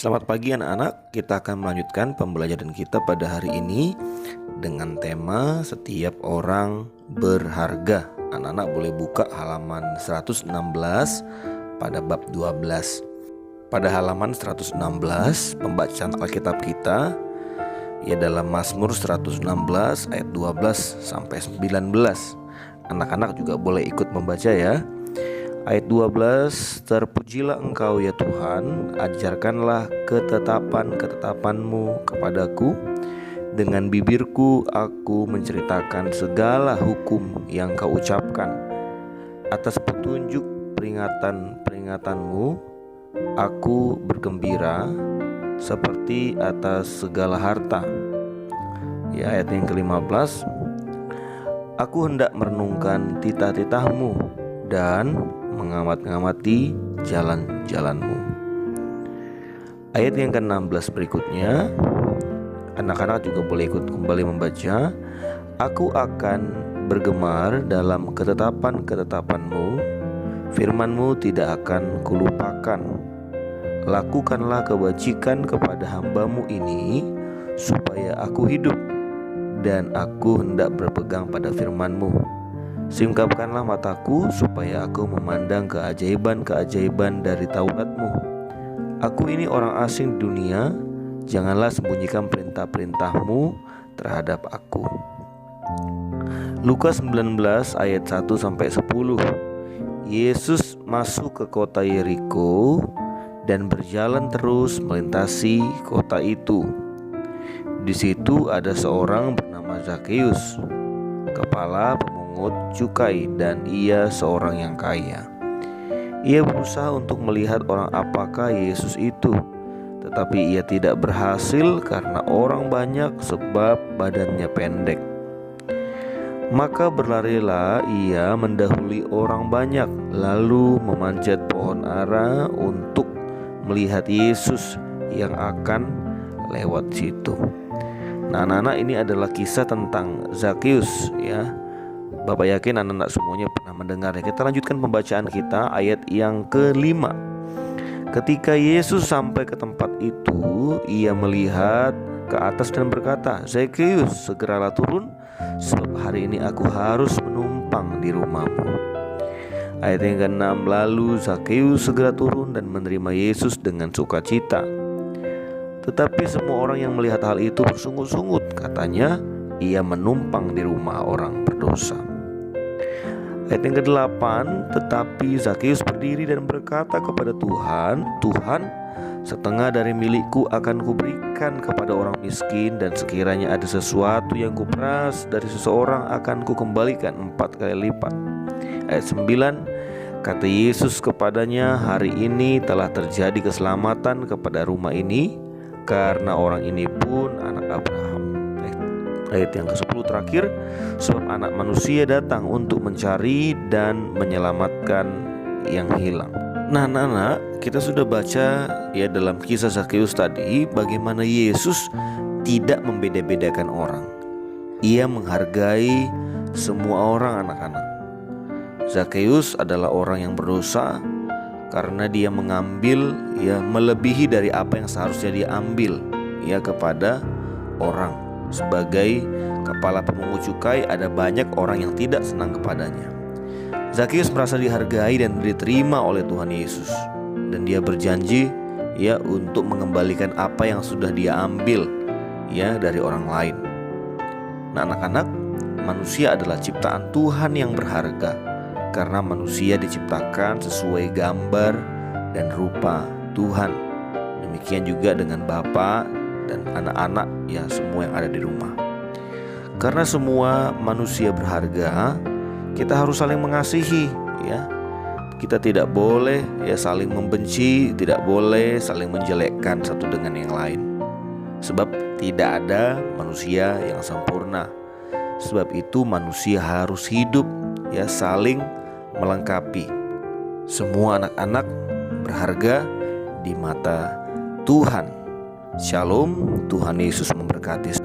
Selamat pagi anak-anak, kita akan melanjutkan pembelajaran kita pada hari ini dengan tema setiap orang berharga. Anak-anak boleh buka halaman 116 pada bab 12. Pada halaman 116 pembacaan Alkitab kita ya dalam Mazmur 116 ayat 12 sampai 19. Anak-anak juga boleh ikut membaca ya. Ayat 12, terpujilah engkau ya Tuhan, ajarkanlah ketetapan-ketetapanmu kepadaku. Dengan bibirku aku menceritakan segala hukum yang kau ucapkan. Atas petunjuk peringatan-peringatanmu, aku bergembira seperti atas segala harta. Ya, ayat yang ke-15, aku hendak merenungkan titah-titahmu dan mengamati jalan-jalanmu. Ayat yang ke-16 berikutnya, anak-anak juga boleh ikut kembali membaca. Aku akan bergemar dalam ketetapan-ketetapanmu, firmanmu tidak akan kulupakan. Lakukanlah kebajikan kepada hambamu ini, supaya aku hidup, dan aku hendak berpegang pada firmanmu. Singkapkanlah mataku supaya aku memandang keajaiban-keajaiban dari Tauratmu. Aku ini orang asing di dunia, janganlah sembunyikan perintah-perintahmu terhadap aku. Lukas 19 ayat 1-10. Yesus masuk ke kota Yeriko dan berjalan terus melintasi kota itu. Di situ ada seorang bernama Zakheus, kepala pemungut cukai, dan ia seorang yang kaya. Ia berusaha untuk melihat orang apakah Yesus itu, tetapi ia tidak berhasil karena orang banyak sebab badannya pendek. Maka berlarilah ia mendahului orang banyak, lalu memanjat pohon ara untuk melihat Yesus yang akan lewat situ. Nah, anak-anak, ini adalah kisah tentang Zakheus ya. Bapak yakin anak-anak semuanya pernah mendengar ya. Kita lanjutkan pembacaan kita ayat yang ke-5. Ketika Yesus sampai ke tempat itu, ia melihat ke atas dan berkata, Zakheus, segeralah turun, sebab hari ini aku harus menumpang di rumahmu. Ayat yang ke-6, lalu Zakheus segera turun dan menerima Yesus dengan sukacita. Tetapi semua orang yang melihat hal itu bersungut-sungut, katanya, ia menumpang di rumah orang berdosa. Ayat yang ke-8, tetapi Zakheus berdiri dan berkata kepada Tuhan, Tuhan, setengah dari milikku akan kuberikan kepada orang miskin, dan sekiranya ada sesuatu yang kuperas dari seseorang akan kukembalikan 4 kali lipat. Ayat 9, kata Yesus kepadanya, hari ini telah terjadi keselamatan kepada rumah ini, karena orang ini pun anak Abraham. Ayat yang ke-10 terakhir, sebab anak manusia datang untuk mencari dan menyelamatkan yang hilang. Nah, anak-anak, kita sudah baca ya dalam kisah Zakheus tadi bagaimana Yesus tidak membeda-bedakan orang. Ia menghargai semua orang, anak-anak. Zakheus adalah orang yang berdosa karena dia mengambil ya melebihi dari apa yang seharusnya dia ambil ya kepada orang. Sebagai kepala pemungut cukai, ada banyak orang yang tidak senang kepadanya. Zakheus merasa dihargai dan diterima oleh Tuhan Yesus, dan dia berjanji ya untuk mengembalikan apa yang sudah dia ambil ya dari orang lain. Nah, anak-anak, manusia adalah ciptaan Tuhan yang berharga karena manusia diciptakan sesuai gambar dan rupa Tuhan. Demikian juga dengan Bapa dan anak-anak ya, semua yang ada di rumah. Karena semua manusia berharga, kita harus saling mengasihi ya. Kita tidak boleh ya saling membenci, tidak boleh saling menjelekkan satu dengan yang lain. Sebab tidak ada manusia yang sempurna. Sebab itu manusia harus hidup ya saling melengkapi. Semua anak-anak berharga di mata Tuhan. Shalom, Tuhan Yesus memberkati.